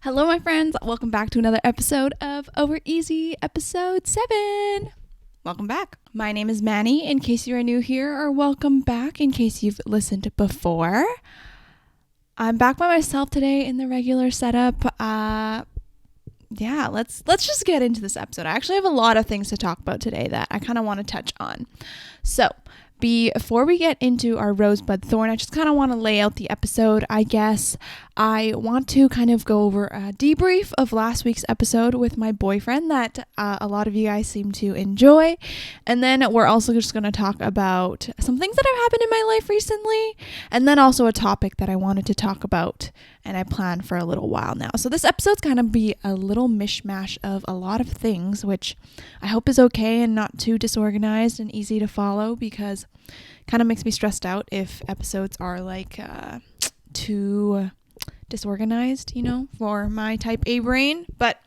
Hello, my friends. Welcome back to another episode of Over Easy, episode 7. Welcome back. My name is Manny, in case you are new here, or welcome back in case you've listened before. I'm back by myself today in the regular setup. Let's just get into this episode. I actually have a lot of things to talk about today that I kind of want to touch on. So, before we get into our rosebud thorn, I just kind of want to lay out the episode, I guess. I want to kind of go over a debrief of last week's episode with my boyfriend that a lot of you guys seem to enjoy. And then we're also just going to talk about some things that have happened in my life recently. And then also a topic that I wanted to talk about and I planned for a little while now. So this episode's going to be a little mishmash of a lot of things, which I hope is okay and not too disorganized and easy to follow, because kind of makes me stressed out if episodes are like too disorganized, for my type A brain. But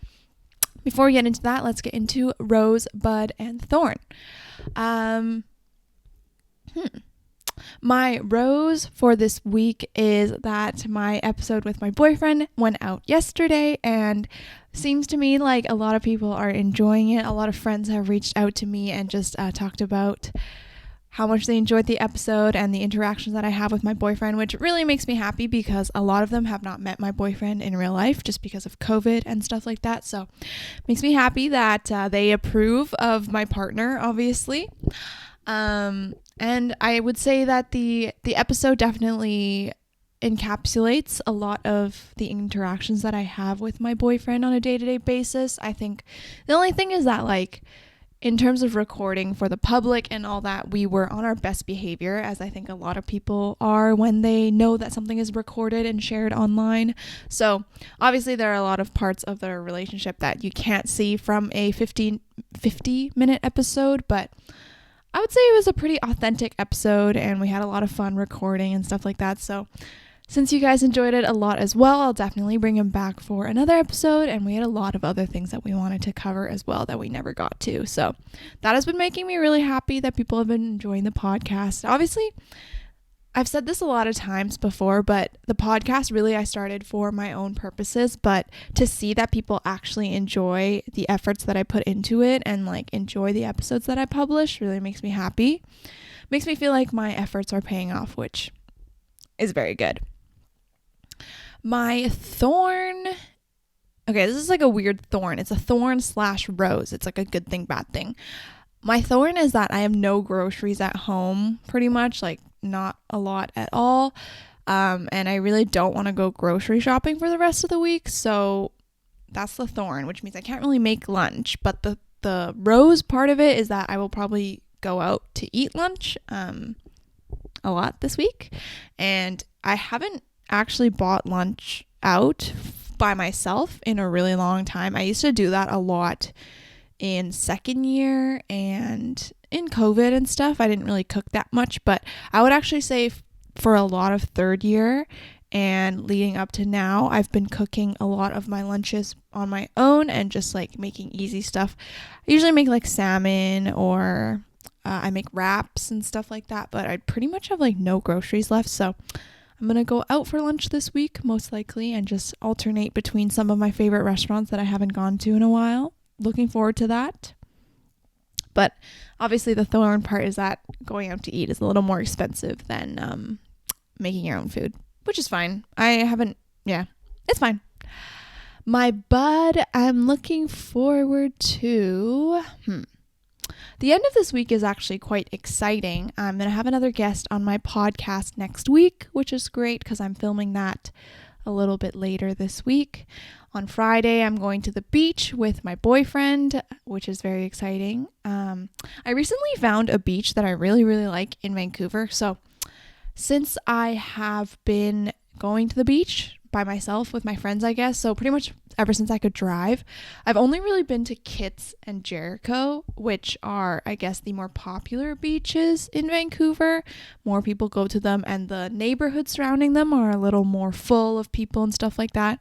before we get into that, let's get into rose, bud, and thorn. My rose for this week is that my episode with my boyfriend went out yesterday, and seems to me like a lot of people are enjoying it. A lot of friends have reached out to me and just talked about how much they enjoyed the episode and the interactions that I have with my boyfriend, which really makes me happy because a lot of them have not met my boyfriend in real life just because of COVID and stuff like that. So it makes me happy that they approve of my partner, obviously. And I would say that the episode definitely encapsulates a lot of the interactions that I have with my boyfriend on a day-to-day basis. I think the only thing is that, like, in terms of recording for the public and all that, we were on our best behavior, as I think a lot of people are when they know that something is recorded and shared online. So obviously there are a lot of parts of their relationship that you can't see from a 50-minute episode, but I would say it was a pretty authentic episode and we had a lot of fun recording and stuff like that. So since you guys enjoyed it a lot as well, I'll definitely bring him back for another episode. And we had a lot of other things that we wanted to cover as well that we never got to. So that has been making me really happy that people have been enjoying the podcast. Obviously, I've said this a lot of times before, but the podcast really I started for my own purposes. But to see that people actually enjoy the efforts that I put into it and like enjoy the episodes that I publish really makes me happy. Makes me feel like my efforts are paying off, which is very good. My thorn. Okay, this is like a weird thorn. It's a thorn / rose. It's like a good thing, bad thing. My thorn is that I have no groceries at home, pretty much, like not a lot at all. And I really don't want to go grocery shopping for the rest of the week. So that's the thorn, which means I can't really make lunch. But the rose part of it is that I will probably go out to eat lunch a lot this week. And I haven't actually bought lunch out by myself in a really long time. I used to do that a lot in second year and in COVID and stuff. I didn't really cook that much, but I would actually say for a lot of third year and leading up to now, I've been cooking a lot of my lunches on my own and just like making easy stuff. I usually make like salmon or I make wraps and stuff like that, but I pretty much have like no groceries left. So I'm going to go out for lunch this week, most likely, and just alternate between some of my favorite restaurants that I haven't gone to in a while. Looking forward to that. But obviously the thorn part is that going out to eat is a little more expensive than making your own food, which is fine. It's fine. My bud, I'm looking forward to... The end of this week is actually quite exciting. I'm going to have another guest on my podcast next week, which is great because I'm filming that a little bit later this week. On Friday, I'm going to the beach with my boyfriend, which is very exciting. I recently found a beach that I really, really like in Vancouver. So since I have been going to the beach by myself with my friends, I guess, so pretty much ever since I could drive, I've only really been to Kitts and Jericho, which are, I guess, the more popular beaches in Vancouver. More people go to them, and the neighborhoods surrounding them are a little more full of people and stuff like that.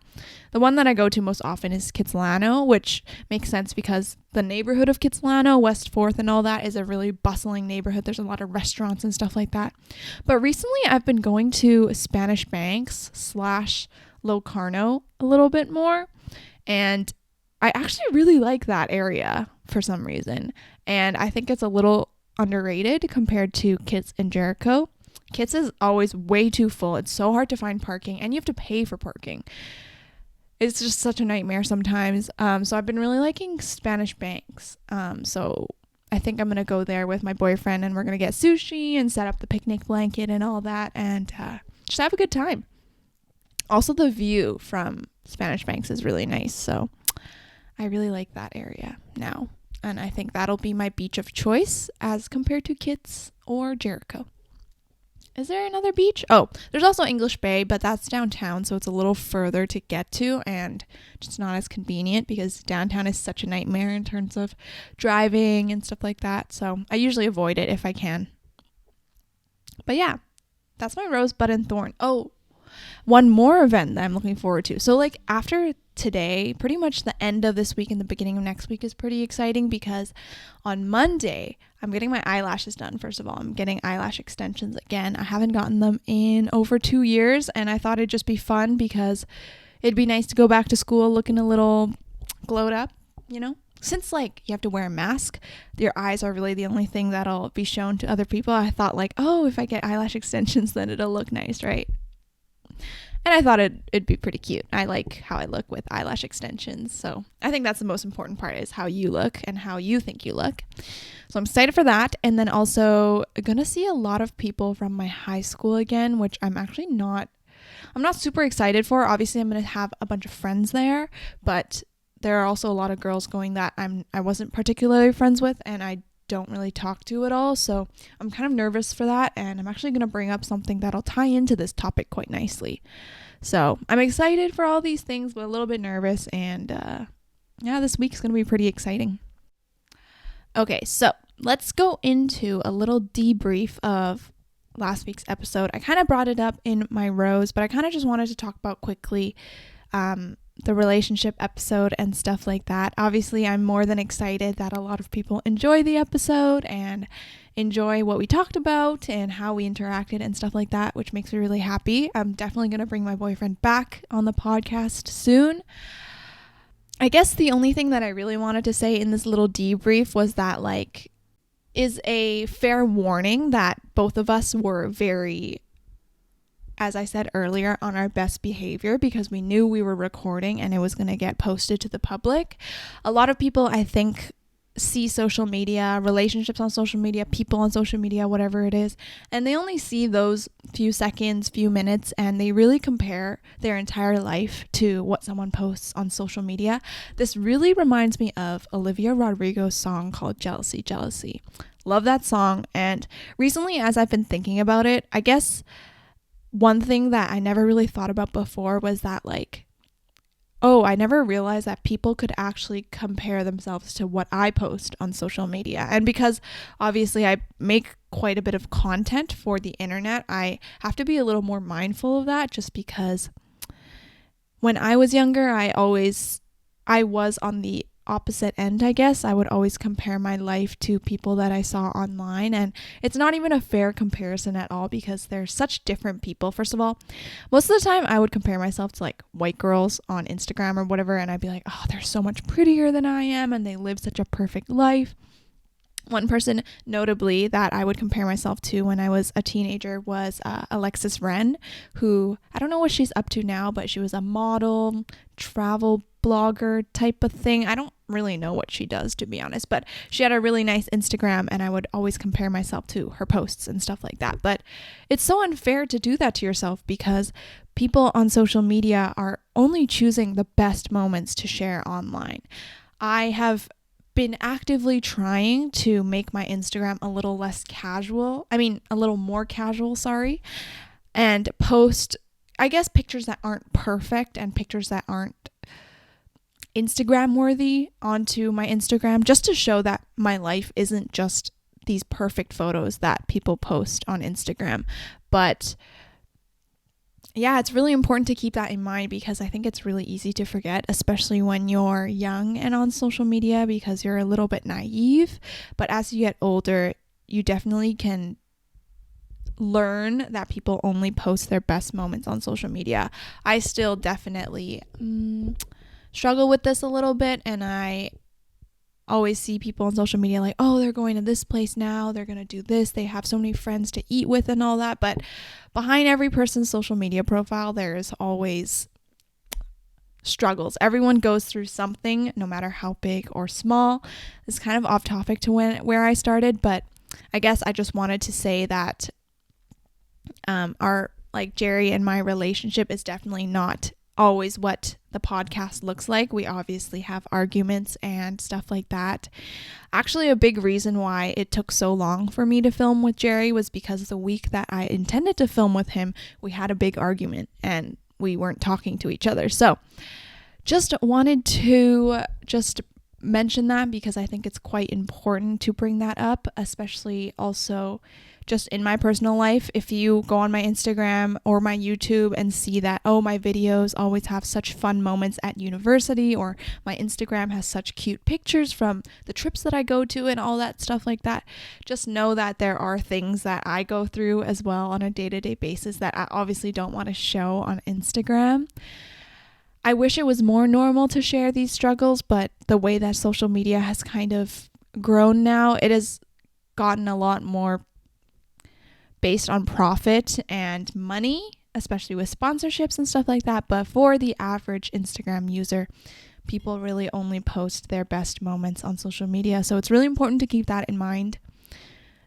The one that I go to most often is Kitsilano, which makes sense because the neighborhood of Kitsilano, West 4th and all that is a really bustling neighborhood. There's a lot of restaurants and stuff like that. But recently I've been going to Spanish Banks / Locarno a little bit more. And I actually really like that area for some reason. And I think it's a little underrated compared to Kits and Jericho. Kits is always way too full. It's so hard to find parking, and you have to pay for parking. It's just such a nightmare sometimes. So I've been really liking Spanish Banks. So I think I'm going to go there with my boyfriend, and we're going to get sushi and set up the picnic blanket and all that, and just have a good time. Also, the view from Spanish Banks is really nice. So I really like that area now. And I think that'll be my beach of choice as compared to Kits or Jericho. Is there another beach? Oh, there's also English Bay, but that's downtown, so it's a little further to get to and just not as convenient because downtown is such a nightmare in terms of driving and stuff like that. So I usually avoid it if I can. But yeah, that's my rosebud and thorn. Oh, one more event that I'm looking forward to. So like after today, pretty much the end of this week and the beginning of next week is pretty exciting because on Monday, I'm getting my eyelashes done. First of all, I'm getting eyelash extensions again. I haven't gotten them in over 2 years, and I thought it'd just be fun because it'd be nice to go back to school looking a little glowed up, you know? Since like you have to wear a mask, your eyes are really the only thing that'll be shown to other people. I thought like, oh, if I get eyelash extensions, then it'll look nice, right? And I thought it'd be pretty cute. I like how I look with eyelash extensions. So I think that's the most important part is how you look and how you think you look. So I'm excited for that. And then also going to see a lot of people from my high school again, which I'm not super excited for. Obviously, I'm going to have a bunch of friends there, but there are also a lot of girls going that I wasn't particularly friends with, and I don't really talk to at all. So I'm kind of nervous for that, and I'm actually going to bring up something that'll tie into this topic quite nicely. So I'm excited for all these things, but a little bit nervous, and this week's going to be pretty exciting. Okay, so let's go into a little debrief of last week's episode. I kind of brought it up in my rose, but I kind of just wanted to talk about quickly the relationship episode and stuff like that. Obviously, I'm more than excited that a lot of people enjoy the episode and enjoy what we talked about and how we interacted and stuff like that, which makes me really happy. I'm definitely going to bring my boyfriend back on the podcast soon. I guess the only thing that I really wanted to say in this little debrief was that is a fair warning that both of us were very, as I said earlier, on our best behavior because we knew we were recording and it was going to get posted to the public. A lot of people, I think, see social media, relationships on social media, people on social media, whatever it is, and they only see those few seconds, few minutes, and they really compare their entire life to what someone posts on social media. This really reminds me of Olivia Rodrigo's song called Jealousy, Jealousy. Love that song. And recently, as I've been thinking about it, I guess one thing that I never really thought about before was that I never realized that people could actually compare themselves to what I post on social media. And because obviously I make quite a bit of content for the internet, I have to be a little more mindful of that just because when I was younger, I was on the opposite end, I guess. I would always compare my life to people that I saw online, and it's not even a fair comparison at all because they're such different people. First of all, most of the time I would compare myself to white girls on Instagram or whatever, and I'd be like, oh, they're so much prettier than I am and they live such a perfect life. One person notably that I would compare myself to when I was a teenager was Alexis Ren, who I don't know what she's up to now, but she was a model, travel blogger type of thing. I don't really know what she does, to be honest, but she had a really nice Instagram and I would always compare myself to her posts and stuff like that. But it's so unfair to do that to yourself because people on social media are only choosing the best moments to share online. I have been actively trying to make my Instagram a little more casual, and post, I guess, pictures that aren't perfect and pictures that aren't Instagram worthy onto my Instagram, just to show that my life isn't just these perfect photos that people post on Instagram. But yeah, it's really important to keep that in mind because I think it's really easy to forget, especially when you're young and on social media because you're a little bit naive. But as you get older, you definitely can learn that people only post their best moments on social media. I still definitely struggle with this a little bit, and I always see people on social media like, oh, they're going to this place now, they're going to do this, they have so many friends to eat with and all that. But behind every person's social media profile, there is always struggles. Everyone goes through something, no matter how big or small. It's kind of off topic to where I started, but I guess I just wanted to say that our, like, Jerry and my relationship is definitely not always what the podcast looks like. We obviously have arguments and stuff like that. Actually, a big reason why it took so long for me to film with Jerry was because the week that I intended to film with him, we had a big argument and we weren't talking to each other. So just wanted to just mention that because I think it's quite important to bring that up, especially also just in my personal life. If you go on my Instagram or my YouTube and see that, oh, my videos always have such fun moments at university, or my Instagram has such cute pictures from the trips that I go to and all that stuff like that, just know that there are things that I go through as well on a day-to-day basis that I obviously don't want to show on Instagram. I wish it was more normal to share these struggles, but the way that social media has kind of grown now, it has gotten a lot more based on profit and money, especially with sponsorships and stuff like that. But for the average Instagram user, people really only post their best moments on social media. So it's really important to keep that in mind.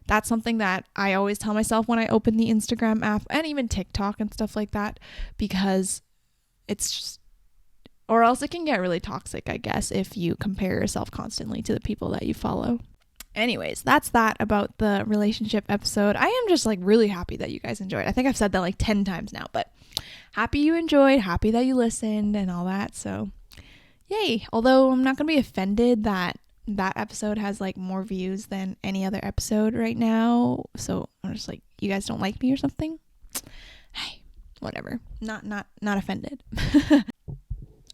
That's something that I always tell myself when I open the Instagram app and even TikTok and stuff like that, because it's just, or else it can get really toxic, I guess, if you compare yourself constantly to the people that you follow. Anyways, that's that about the relationship episode. I am just like really happy that you guys enjoyed. I think I've said that like 10 times now, but happy you enjoyed, happy that you listened and all that. So yay. Although I'm not going to be offended that that episode has like more views than any other episode right now. So I'm just like, you guys don't like me or something? Hey, whatever. Not offended.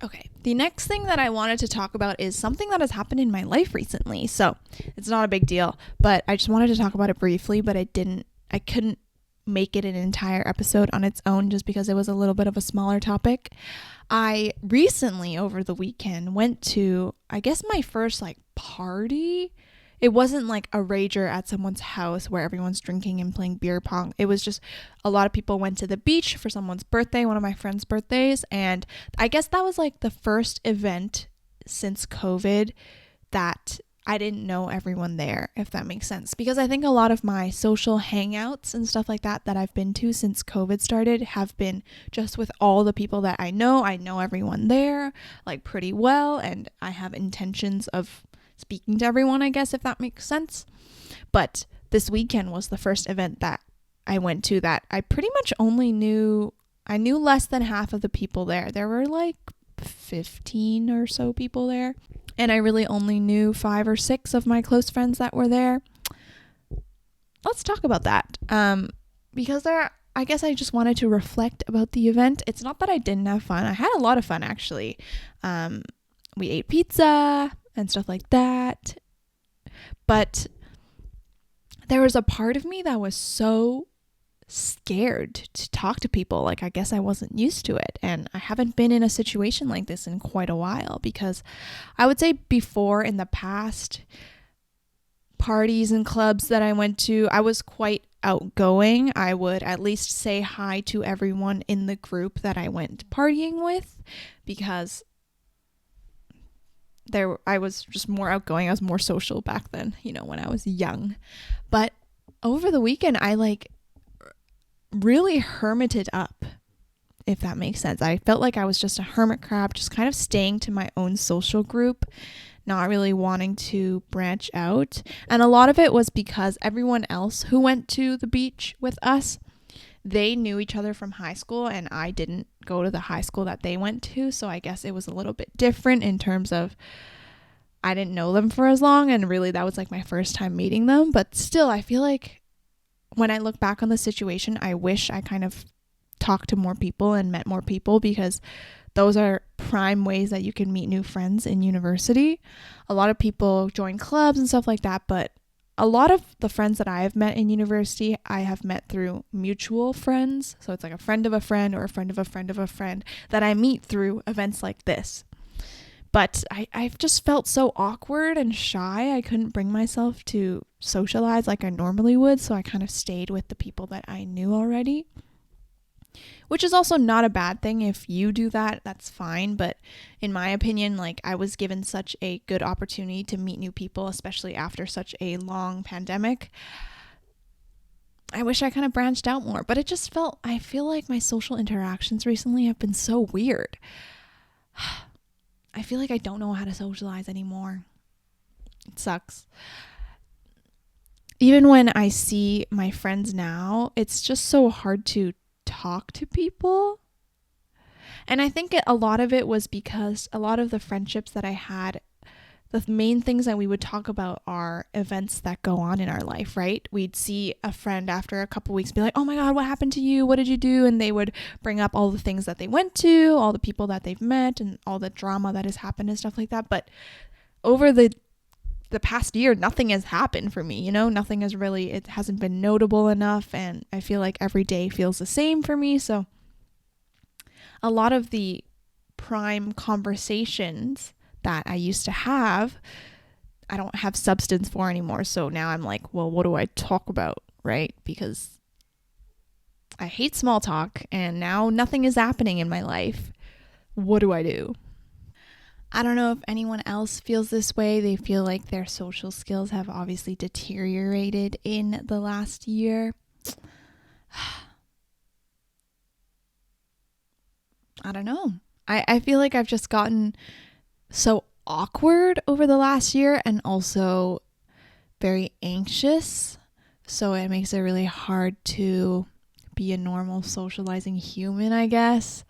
Okay, the next thing that I wanted to talk about is something that has happened in my life recently. So it's not a big deal, but I just wanted to talk about it briefly, but I couldn't make it an entire episode on its own just because it was a little bit of a smaller topic. I recently, over the weekend, went to, I guess, my first like party. It wasn't like a rager at someone's house where everyone's drinking and playing beer pong. It was just a lot of people went to the beach for someone's birthday, one of my friend's birthdays. And I guess that was like the first event since COVID that I didn't know everyone there, if that makes sense. Because I think a lot of my social hangouts and stuff like that I've been to since COVID started have been just with all the people that I know. I know everyone there like pretty well, and I have intentions of speaking to everyone, I guess, if that makes sense. But this weekend was the first event that I went to that I pretty much only knew. I knew less than half of the people there. There were like 15 or so people there, and I really only knew 5 or 6 of my close friends that were there. Let's talk about that. Because I guess I just wanted to reflect about the event. It's not that I didn't have fun. I had a lot of fun, actually. We ate pizza and stuff like that. But there was a part of me that was so scared to talk to people. Like, I guess I wasn't used to it. And I haven't been in a situation like this in quite a while, because I would say before, in the past parties and clubs that I went to, I was quite outgoing. I would at least say hi to everyone in the group that I went partying with, because I was just more outgoing. I was more social back then, when I was young. But over the weekend, I like really hermited up, if that makes sense. I felt like I was just a hermit crab, just kind of staying to my own social group, not really wanting to branch out. And a lot of it was because everyone else who went to the beach with us, they knew each other from high school, and I didn't go to the high school that they went to. So I guess it was a little bit different in terms of I didn't know them for as long, and really that was like my first time meeting them. But still, I feel like when I look back on the situation, I wish I kind of talked to more people and met more people, because those are prime ways that you can meet new friends in university. A lot of people join clubs and stuff like that, but a lot of the friends that I have met in university, I have met through mutual friends. So it's like a friend of a friend or a friend of a friend of a friend that I meet through events like this. But I've just felt so awkward and shy. I couldn't bring myself to socialize like I normally would. So I kind of stayed with the people that I knew already, which is also not a bad thing. If you do that, that's fine. But in my opinion, like, I was given such a good opportunity to meet new people, especially after such a long pandemic. I wish I kind of branched out more, but I feel like my social interactions recently have been so weird. I feel like I don't know how to socialize anymore. It sucks. Even when I see my friends now, it's just so hard to talk to people. And I think a lot of it was because a lot of the friendships that I had, the main things that we would talk about are events that go on in our life, right? We'd see a friend after a couple weeks, be like, oh my God, what happened to you? What did you do? And they would bring up all the things that they went to, all the people that they've met, and all the drama that has happened and stuff like that. But over the past year, nothing has happened for me, nothing has really, it hasn't been notable enough. And I feel like every day feels the same for me. So a lot of the prime conversations that I used to have, I don't have substance for anymore. So now I'm like, well, what do I talk about, right? Because I hate small talk and now nothing is happening in my life. What do I do? I don't know if anyone else feels this way. They feel like their social skills have obviously deteriorated in the last year. I don't know. I feel like I've just gotten so awkward over the last year and also very anxious. So it makes it really hard to be a normal socializing human, I guess.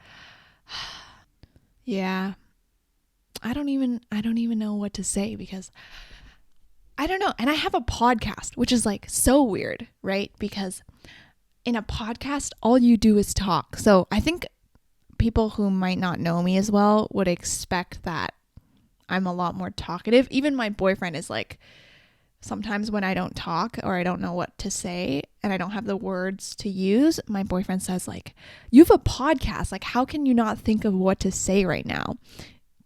Yeah. I don't even know what to say because I don't know. And I have a podcast, which is like so weird, right? Because in a podcast, all you do is talk. So I think people who might not know me as well would expect that I'm a lot more talkative. Even my boyfriend is like, sometimes when I don't talk or I don't know what to say and I don't have the words to use, my boyfriend says like, you have a podcast. Like, how can you not think of what to say right now?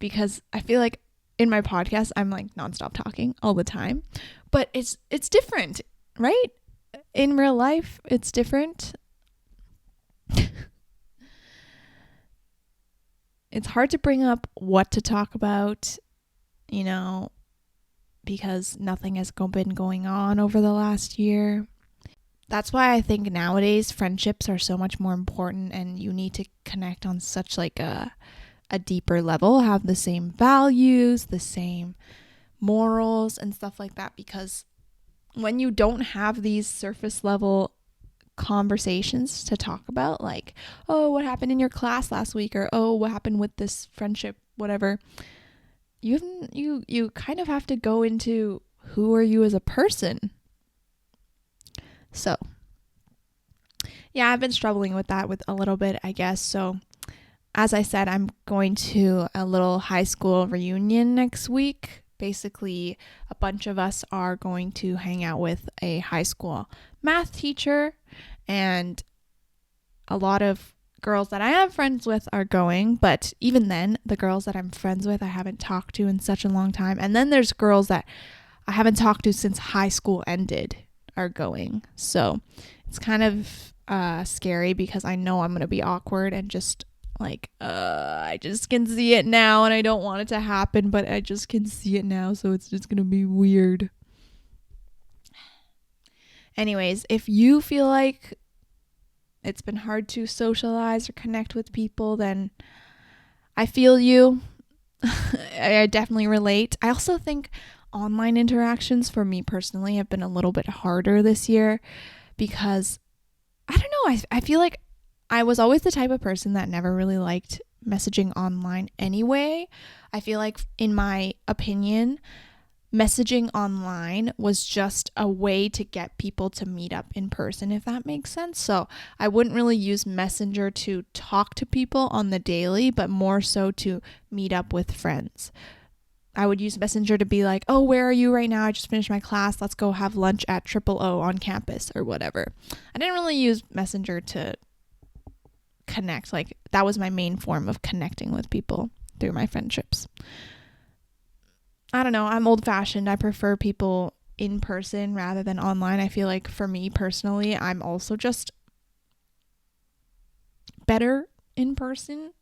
Because I feel like in my podcast, I'm like nonstop talking all the time, but it's different, right? In real life, it's different. It's hard to bring up what to talk about, you know, because nothing has been going on over the last year. That's why I think nowadays friendships are so much more important and you need to connect on such like a deeper level, have the same values, the same morals and stuff like that, because when you don't have these surface level conversations to talk about, like, oh, what happened in your class last week, or oh, what happened with this friendship, whatever, you kind of have to go into who are you as a person. So yeah, I've been struggling with that with a little bit, I guess. So as I said, I'm going to a little high school reunion next week. Basically, a bunch of us are going to hang out with a high school math teacher, and a lot of girls that I am friends with are going, but even then, the girls that I'm friends with, I haven't talked to in such a long time. And then there's girls that I haven't talked to since high school ended are going. So it's kind of scary because I know I'm going to be awkward and just like, I just can see it now and I don't want it to happen, but I just can see it now. So it's just going to be weird. Anyways, if you feel like it's been hard to socialize or connect with people, then I feel you. I definitely relate. I also think online interactions for me personally have been a little bit harder this year because I don't know. I feel like I was always the type of person that never really liked messaging online anyway. I feel like, in my opinion, messaging online was just a way to get people to meet up in person, if that makes sense. So I wouldn't really use Messenger to talk to people on the daily, but more so to meet up with friends. I would use Messenger to be like, oh, where are you right now? I just finished my class. Let's go have lunch at Triple O on campus or whatever. I didn't really use Messenger to connect. Like, that was my main form of connecting with people through my friendships. I don't know. I'm old fashioned. I prefer people in person rather than online. I feel like for me personally, I'm also just better in person.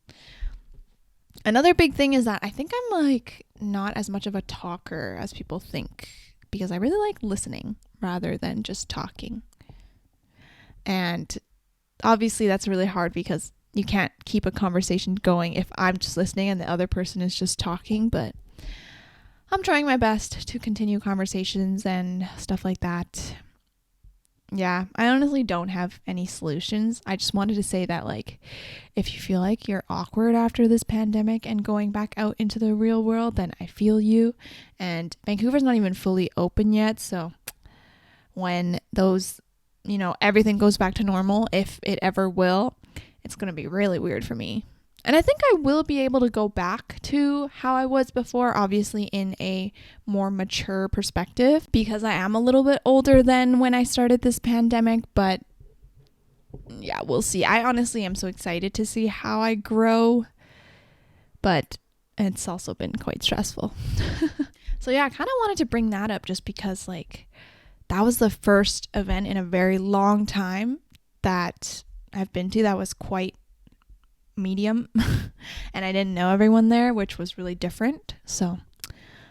Another big thing is that I think I'm like not as much of a talker as people think, because I really like listening rather than just talking. And obviously that's really hard because you can't keep a conversation going if I'm just listening and the other person is just talking, but I'm trying my best to continue conversations and stuff like that. Yeah, I honestly don't have any solutions. I just wanted to say that, like, if you feel like you're awkward after this pandemic and going back out into the real world, then I feel you. And Vancouver's not even fully open yet, so when those, everything goes back to normal, if it ever will, it's going to be really weird for me. And I think I will be able to go back to how I was before, obviously in a more mature perspective, because I am a little bit older than when I started this pandemic. But yeah, we'll see. I honestly am so excited to see how I grow, but it's also been quite stressful. So yeah, I kind of wanted to bring that up just because, like, that was the first event in a very long time that I've been to that was quite medium and I didn't know everyone there, which was really different. So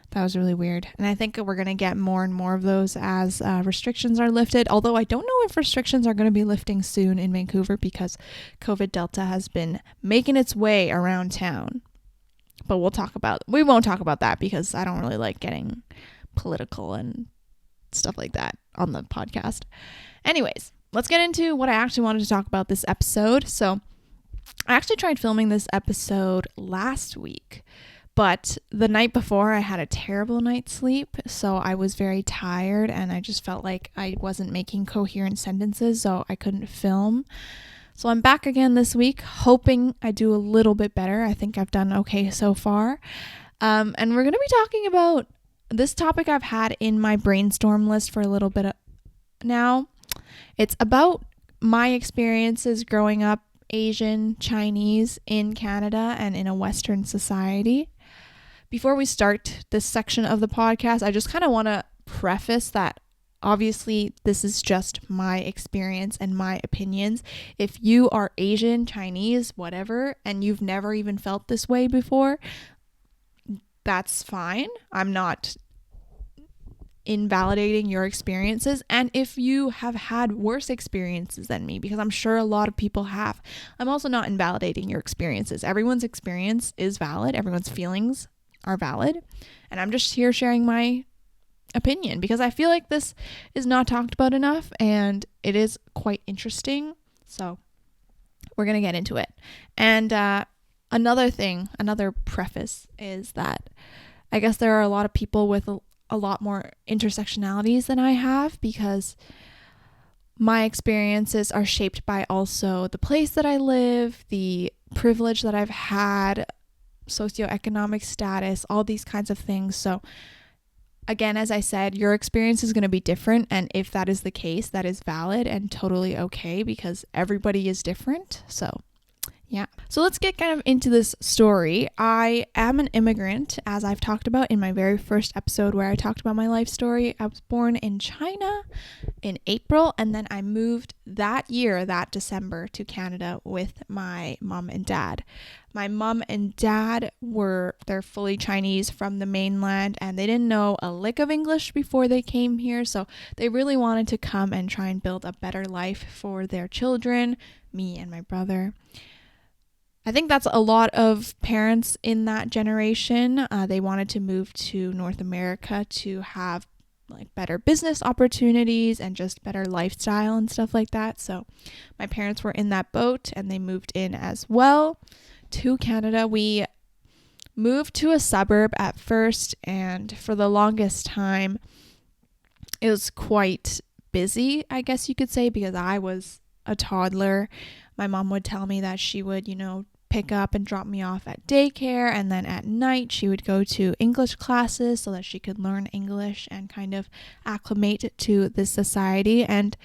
that was really weird. And I think we're going to get more and more of those as restrictions are lifted. Although I don't know if restrictions are going to be lifting soon in Vancouver because COVID Delta has been making its way around town. But we won't talk about that because I don't really like getting political and stuff like that on the podcast. Anyways, let's get into what I actually wanted to talk about this episode. So I actually tried filming this episode last week, but the night before I had a terrible night's sleep, so I was very tired and I just felt like I wasn't making coherent sentences, so I couldn't film. So I'm back again this week, hoping I do a little bit better. I think I've done okay so far. And we're going to be talking about this topic I've had in my brainstorm list for a little bit now. It's about my experiences growing up Asian, Chinese in Canada and in a Western society. Before we start this section of the podcast, I just kind of want to preface that obviously this is just my experience and my opinions. If you are Asian, Chinese, whatever, and you've never even felt this way before, that's fine. I'm not invalidating your experiences, and if you have had worse experiences than me, because I'm sure a lot of people have, I'm also not invalidating your experiences. Everyone's experience is valid, everyone's feelings are valid, and I'm just here sharing my opinion because I feel like this is not talked about enough and it is quite interesting. So we're gonna get into it. And another preface is that I guess there are a lot of people with a lot more intersectionalities than I have, because my experiences are shaped by also the place that I live, the privilege that I've had, socioeconomic status, all these kinds of things. So again, as I said, your experience is going to be different, and if that is the case, that is valid and totally okay because everybody is different. So yeah. So let's get kind of into this story. I am an immigrant, as I've talked about in my very first episode where I talked about my life story. I was born in China in April, and then I moved that December, to Canada with my mom and dad. My mom and dad they're fully Chinese from the mainland, and they didn't know a lick of English before they came here. So they really wanted to come and try and build a better life for their children, me and my brother. I think that's a lot of parents in that generation. They wanted to move to North America to have like better business opportunities and just better lifestyle and stuff like that. So my parents were in that boat and they moved in as well to Canada. We moved to a suburb at first, and for the longest time it was quite busy, I guess you could say, because I was a toddler. My mom would tell me that she would, pick up and drop me off at daycare, and then at night she would go to English classes so that she could learn English and kind of acclimate to this society. And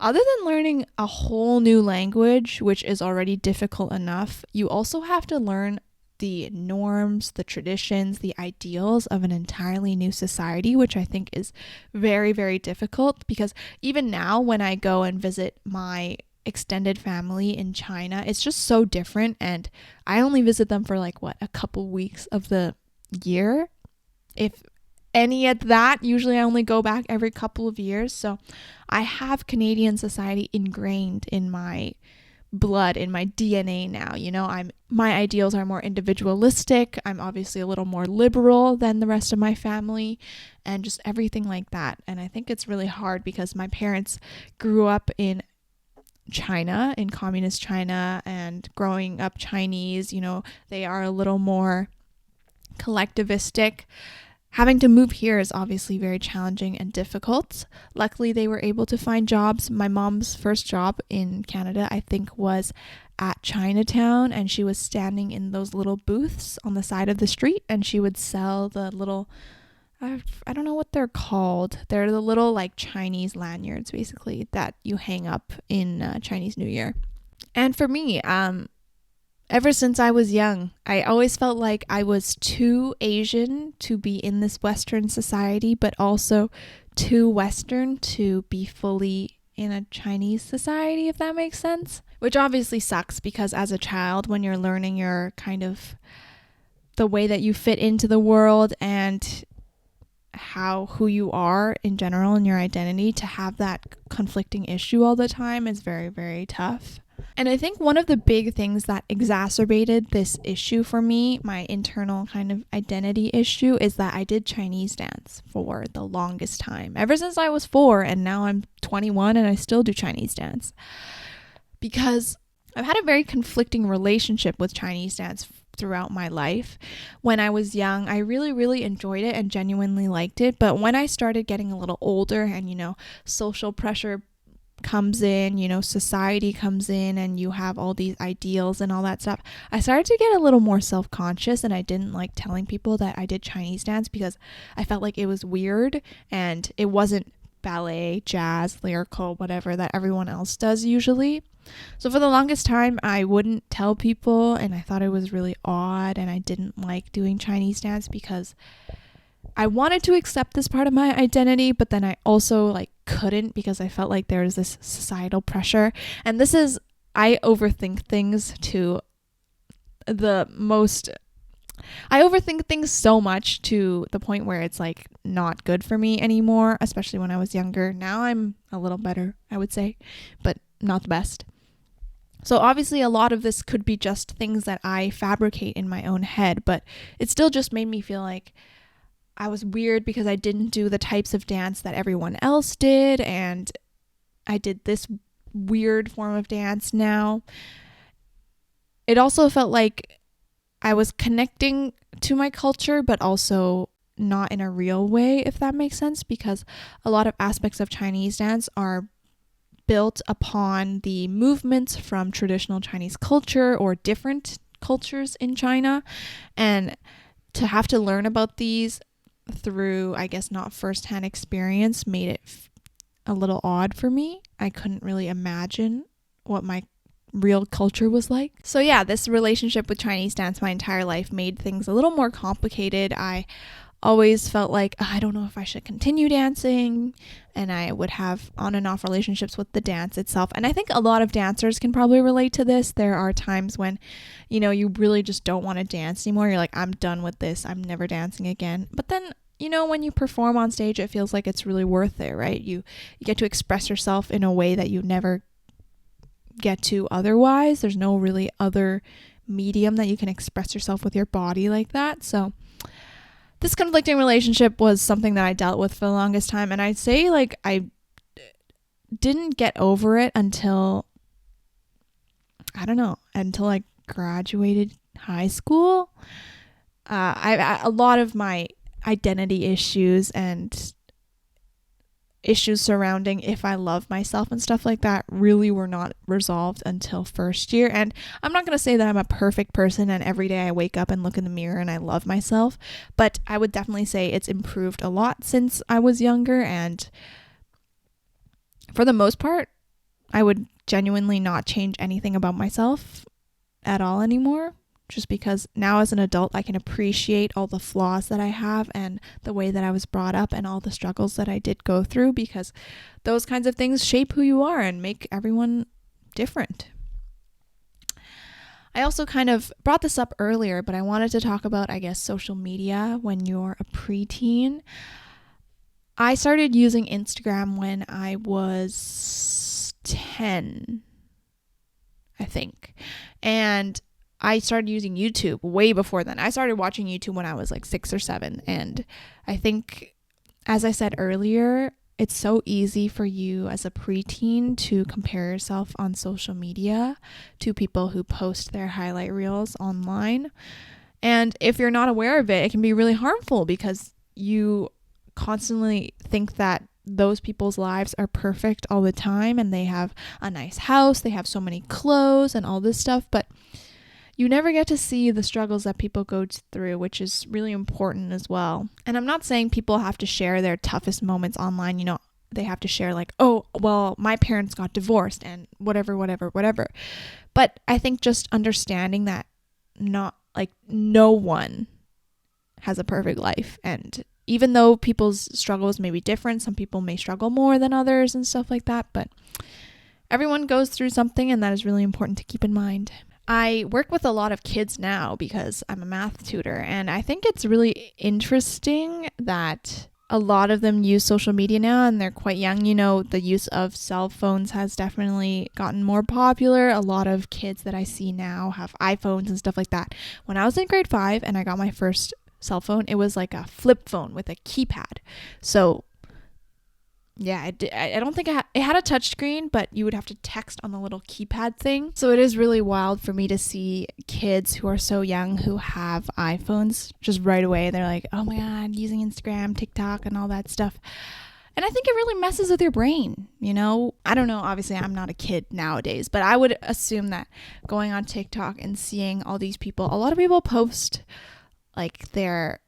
other than learning a whole new language, which is already difficult enough, you also have to learn the norms, the traditions, the ideals of an entirely new society, which I think is very, very difficult, because even now when I go and visit my extended family in China, it's just so different, and I only visit them for like a couple weeks of the year, if any at that. Usually I only go back every couple of years, so I have Canadian society ingrained in my blood, in my DNA now. My ideals are more individualistic. I'm obviously a little more liberal than the rest of my family, and just everything like that. And I think it's really hard because my parents grew up in China, in communist China, and growing up Chinese, they are a little more collectivistic. Having to move here is obviously very challenging and difficult. Luckily, they were able to find jobs. My mom's first job in Canada, I think, was at Chinatown, and she was standing in those little booths on the side of the street, and she would sell the little, I don't know what they're called. They're the little like Chinese lanyards, basically, that you hang up in Chinese New Year. And for me, ever since I was young, I always felt like I was too Asian to be in this Western society, but also too Western to be fully in a Chinese society, if that makes sense. Which obviously sucks, because as a child, when you're learning your kind of the way that you fit into the world and who you are in general and your identity, to have that conflicting issue all the time is very, very tough. And I think one of the big things that exacerbated this issue for me, my internal kind of identity issue, is that I did Chinese dance for the longest time, ever since I was 4, and now I'm 21 and I still do Chinese dance. Because I've had a very conflicting relationship with Chinese dance throughout my life. When I was young, I really, really enjoyed it and genuinely liked it. But when I started getting a little older and, social pressure comes in, society comes in, and you have all these ideals and all that stuff, I started to get a little more self-conscious, and I didn't like telling people that I did Chinese dance because I felt like it was weird and it wasn't ballet, jazz, lyrical, whatever that everyone else does usually. So for the longest time, I wouldn't tell people, and I thought it was really odd, and I didn't like doing Chinese dance because I wanted to accept this part of my identity, but then I also couldn't, because I felt like there was this societal pressure. And I overthink things to the most. I overthink things so much to the point where it's not good for me anymore, especially when I was younger. Now I'm a little better, I would say, but not the best. So obviously a lot of this could be just things that I fabricate in my own head, but it still just made me feel like I was weird because I didn't do the types of dance that everyone else did, and I did this weird form of dance now. It also felt like I was connecting to my culture, but also not in a real way, if that makes sense, because a lot of aspects of Chinese dance are built upon the movements from traditional Chinese culture or different cultures in China. And to have to learn about these through, I guess, not firsthand experience made it a little odd for me. I couldn't really imagine what my real culture was like. So yeah, this relationship with Chinese dance my entire life made things a little more complicated. I always felt like, I don't know if I should continue dancing, and I would have on and off relationships with the dance itself. And I think a lot of dancers can probably relate to this. There are times when, you really just don't want to dance anymore. You're like, I'm done with this. I'm never dancing again. But then, when you perform on stage, it feels like it's really worth it, right? You get to express yourself in a way that you never get to otherwise. There's no really other medium that you can express yourself with your body like that. So this conflicting relationship was something that I dealt with for the longest time, and I'd say I didn't get over it until I graduated high school. A lot of my identity issues and issues surrounding if I love myself and stuff like that really were not resolved until first year. And I'm not going to say that I'm a perfect person and every day I wake up and look in the mirror and I love myself, but I would definitely say it's improved a lot since I was younger. And for the most part, I would genuinely not change anything about myself at all anymore. Just because now as an adult, I can appreciate all the flaws that I have and the way that I was brought up and all the struggles that I did go through, because those kinds of things shape who you are and make everyone different. I also kind of brought this up earlier, but I wanted to talk about, I guess, social media when you're a preteen. I started using Instagram when I was 10, I think. And I started using YouTube way before then. I started watching YouTube when I was like 6 or 7. And I think, as I said earlier, it's so easy for you as a preteen to compare yourself on social media to people who post their highlight reels online. And if you're not aware of it, it can be really harmful because you constantly think that those people's lives are perfect all the time and they have a nice house, they have so many clothes and all this stuff, but you never get to see the struggles that people go through, which is really important as well. And I'm not saying people have to share their toughest moments online. You know, they have to share like, oh, well, my parents got divorced and whatever. But I think just understanding that no one has a perfect life. And even though people's struggles may be different, some people may struggle more than others and stuff like that. But everyone goes through something, and that is really important to keep in mind. I work with a lot of kids now because I'm a math tutor, and I think it's really interesting that a lot of them use social media now and they're quite young. You know, the use of cell phones has definitely gotten more popular. A lot of kids that I see now have iPhones and stuff like that. When I was in grade 5 and I got my first cell phone, it was like a flip phone with a keypad. So yeah, I don't think it had a touch screen, but you would have to text on the little keypad thing. So it is really wild for me to see kids who are so young who have iPhones just right away. They're like, oh my God, using Instagram, TikTok, and all that stuff. And I think it really messes with your brain, you know? I don't know, obviously I'm not a kid nowadays, but I would assume that going on TikTok and seeing all these people, a lot of people post like their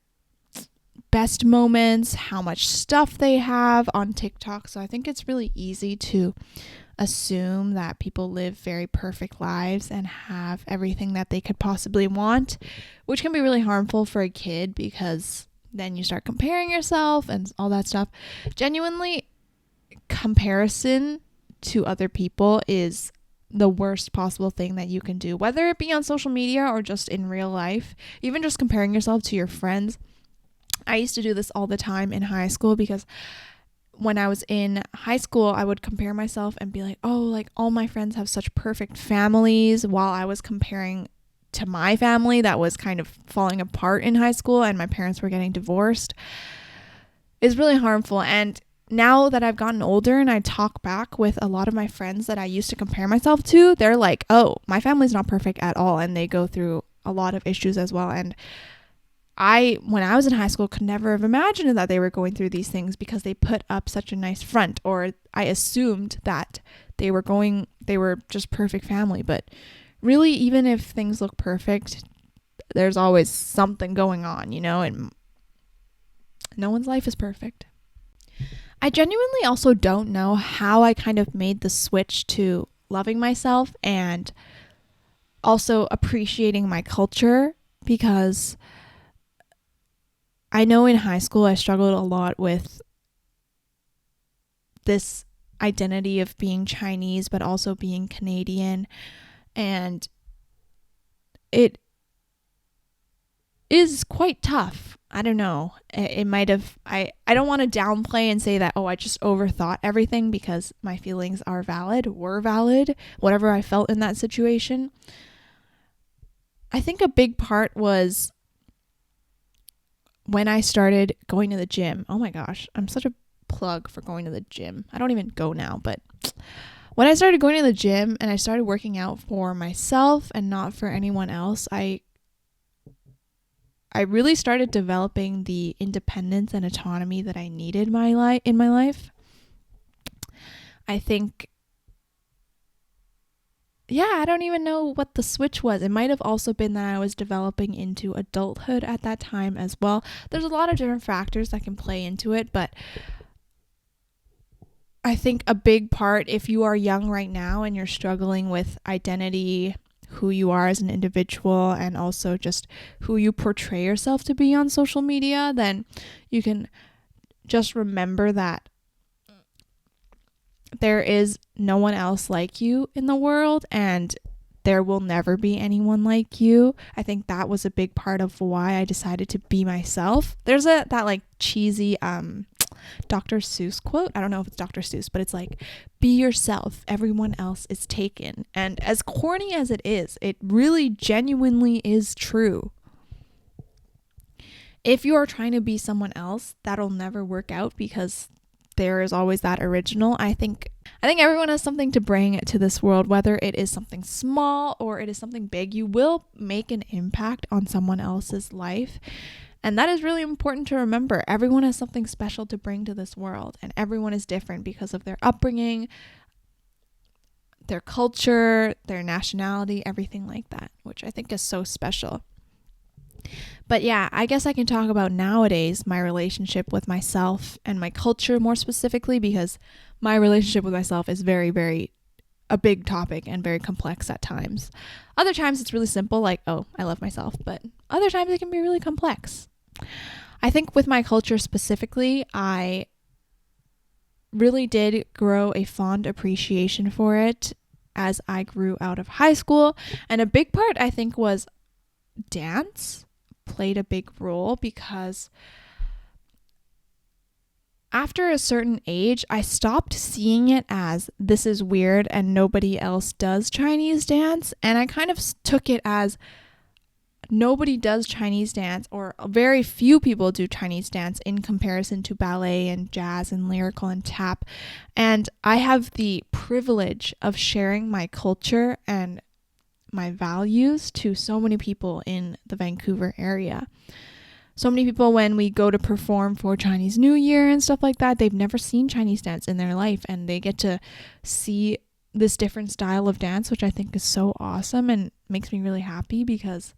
best moments, how much stuff they have on TikTok. So I think it's really easy to assume that people live very perfect lives and have everything that they could possibly want, which can be really harmful for a kid because then you start comparing yourself and all that stuff. Genuinely, comparison to other people is the worst possible thing that you can do, whether it be on social media or just in real life. Even just comparing yourself to your friends. I used to do this all the time in high school because when I was in high school, I would compare myself and be like, oh, like all my friends have such perfect families, while I was comparing to my family that was kind of falling apart in high school and my parents were getting divorced. It's really harmful. And now that I've gotten older and I talk back with a lot of my friends that I used to compare myself to, they're like, oh, my family's not perfect at all. And they go through a lot of issues as well. And when I was in high school, could never have imagined that they were going through these things because they put up such a nice front, or I assumed that they were just perfect family. But really, even if things look perfect, there's always something going on, you know, and no one's life is perfect. I genuinely also don't know how I kind of made the switch to loving myself and also appreciating my culture, because I know in high school I struggled a lot with this identity of being Chinese but also being Canadian, and it is quite tough. I don't know. It might have, I don't want to downplay and say that, oh, I just overthought everything, because my feelings were valid, whatever I felt in that situation. I think a big part was when I started going to the gym. Oh my gosh, I'm such a plug for going to the gym. I don't even go now, but when I started going to the gym and I started working out for myself and not for anyone else, I really started developing the independence and autonomy that I needed in my life. I think, yeah, I don't even know what the switch was. It might have also been that I was developing into adulthood at that time as well. There's a lot of different factors that can play into it, but I think a big part, if you are young right now and you're struggling with identity, who you are as an individual, and also just who you portray yourself to be on social media, then you can just remember that there is no one else like you in the world, and there will never be anyone like you. I think that was a big part of why I decided to be myself. There's that like cheesy Dr. Seuss quote. I don't know if it's Dr. Seuss, but it's like, be yourself, everyone else is taken. And as corny as it is, it really genuinely is true. If you are trying to be someone else, that'll never work out because there is always that original. I think everyone has something to bring to this world, whether it is something small or it is something big. You will make an impact on someone else's life. And that is really important to remember. Everyone has something special to bring to this world, and everyone is different because of their upbringing, their culture, their nationality, everything like that, which I think is so special. But yeah, I guess I can talk about nowadays my relationship with myself and my culture more specifically, because my relationship with myself is very, very a big topic and very complex at times. Other times it's really simple, like, oh, I love myself, but other times it can be really complex. I think with my culture specifically, I really did grow a fond appreciation for it as I grew out of high school. And a big part, I think, was dance played a big role, because after a certain age, I stopped seeing it as this is weird and nobody else does Chinese dance. And I kind of took it as nobody does Chinese dance, or very few people do Chinese dance in comparison to ballet and jazz and lyrical and tap. And I have the privilege of sharing my culture and my values to so many people in the Vancouver area. So many people, when we go to perform for Chinese New Year and stuff like that, they've never seen Chinese dance in their life, and they get to see this different style of dance, which I think is so awesome and makes me really happy, because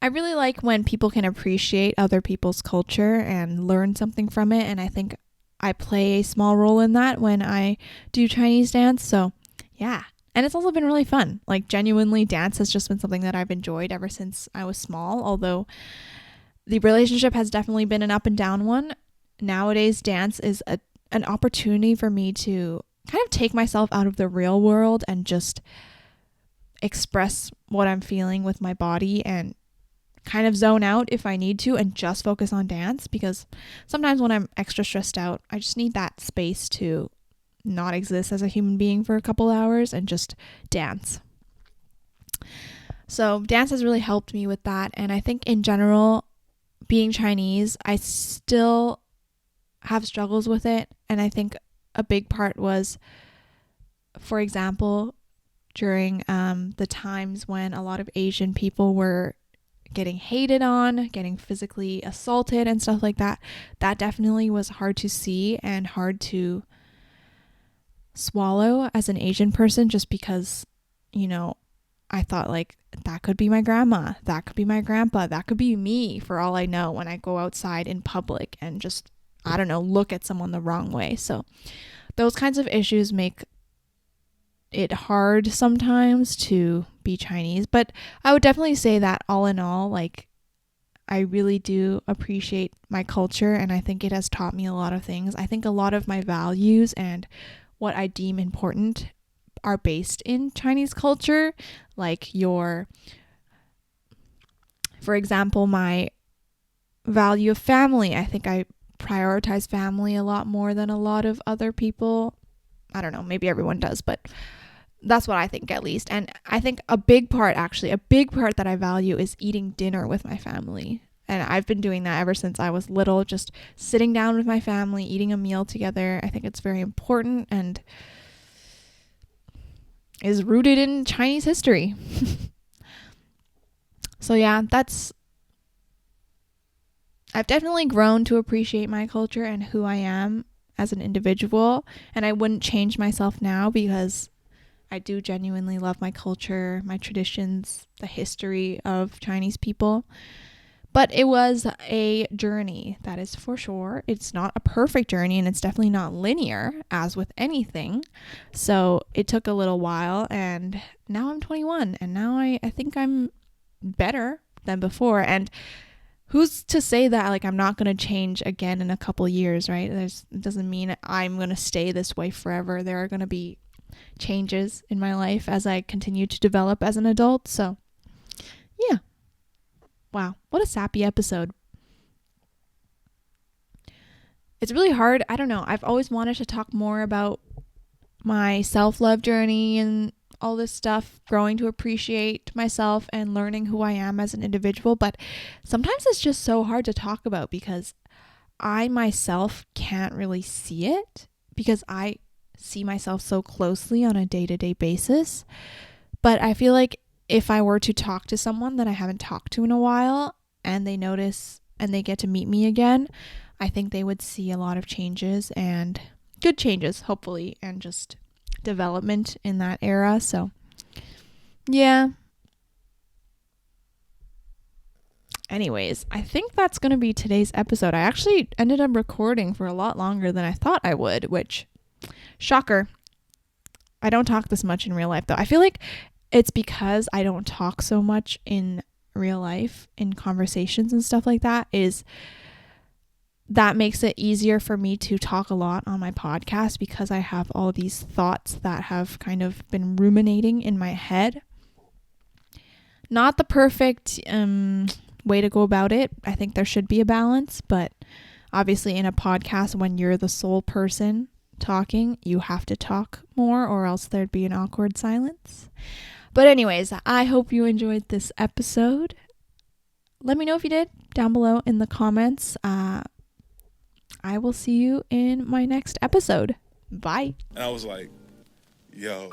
I really like when people can appreciate other people's culture and learn something from it, and I think I play a small role in that when I do Chinese dance. So yeah. And it's also been really fun. Like, genuinely, dance has just been something that I've enjoyed ever since I was small, although the relationship has definitely been an up and down one. Nowadays, dance is an opportunity for me to kind of take myself out of the real world and just express what I'm feeling with my body, and kind of zone out if I need to and just focus on dance, because sometimes when I'm extra stressed out, I just need that space to not exist as a human being for a couple hours and just dance. So dance has really helped me with that. And I think in general, being Chinese, I still have struggles with it. And I think a big part was, for example, during the times when a lot of Asian people were getting hated on, getting physically assaulted and stuff like that, that definitely was hard to see and hard to swallow as an Asian person, just because, you know, I thought like, that could be my grandma, that could be my grandpa, that could be me for all I know when I go outside in public and just, I don't know, look at someone the wrong way. So those kinds of issues make it hard sometimes to be Chinese, but I would definitely say that all in all, like, I really do appreciate my culture, and I think it has taught me a lot of things. I think a lot of my values and what I deem important are based in Chinese culture, like for example, my value of family. I think I prioritize family a lot more than a lot of other people. I don't know, maybe everyone does, but that's what I think, at least. And I think a big part that I value is eating dinner with my family. And I've been doing that ever since I was little, just sitting down with my family, eating a meal together. I think it's very important and is rooted in Chinese history. So yeah, I've definitely grown to appreciate my culture and who I am. as an individual, and I wouldn't change myself now because I do genuinely love my culture, my traditions, the history of Chinese people. But it was a journey, that is for sure. It's not a perfect journey, and it's definitely not linear, as with anything. So it took a little while, and now I'm 21, and now I think I'm better than before. And who's to say that like I'm not going to change again in a couple years, right? It doesn't mean I'm going to stay this way forever. There are going to be changes in my life as I continue to develop as an adult. So yeah. Wow, what a sappy episode. It's really hard. I don't know. I've always wanted to talk more about my self-love journey and all this stuff, growing to appreciate myself and learning who I am as an individual. But sometimes it's just so hard to talk about because I myself can't really see it because I see myself so closely on a day-to-day basis. But I feel like if I were to talk to someone that I haven't talked to in a while and they notice and they get to meet me again, I think they would see a lot of changes and good changes, hopefully, and just development in that era. So, yeah. Anyways, I think that's going to be today's episode. I actually ended up recording for a lot longer than I thought I would, which, shocker. I don't talk this much in real life, though. I feel like it's because I don't talk so much in real life, in conversations and stuff like that, that makes it easier for me to talk a lot on my podcast because I have all these thoughts that have kind of been ruminating in my head. Not the perfect way to go about it. I think there should be a balance, but obviously in a podcast, when you're the sole person talking, you have to talk more or else there'd be an awkward silence. But anyways, I hope you enjoyed this episode. Let me know if you did down below in the comments. I will see you in my next episode. Bye. And I was like, yo.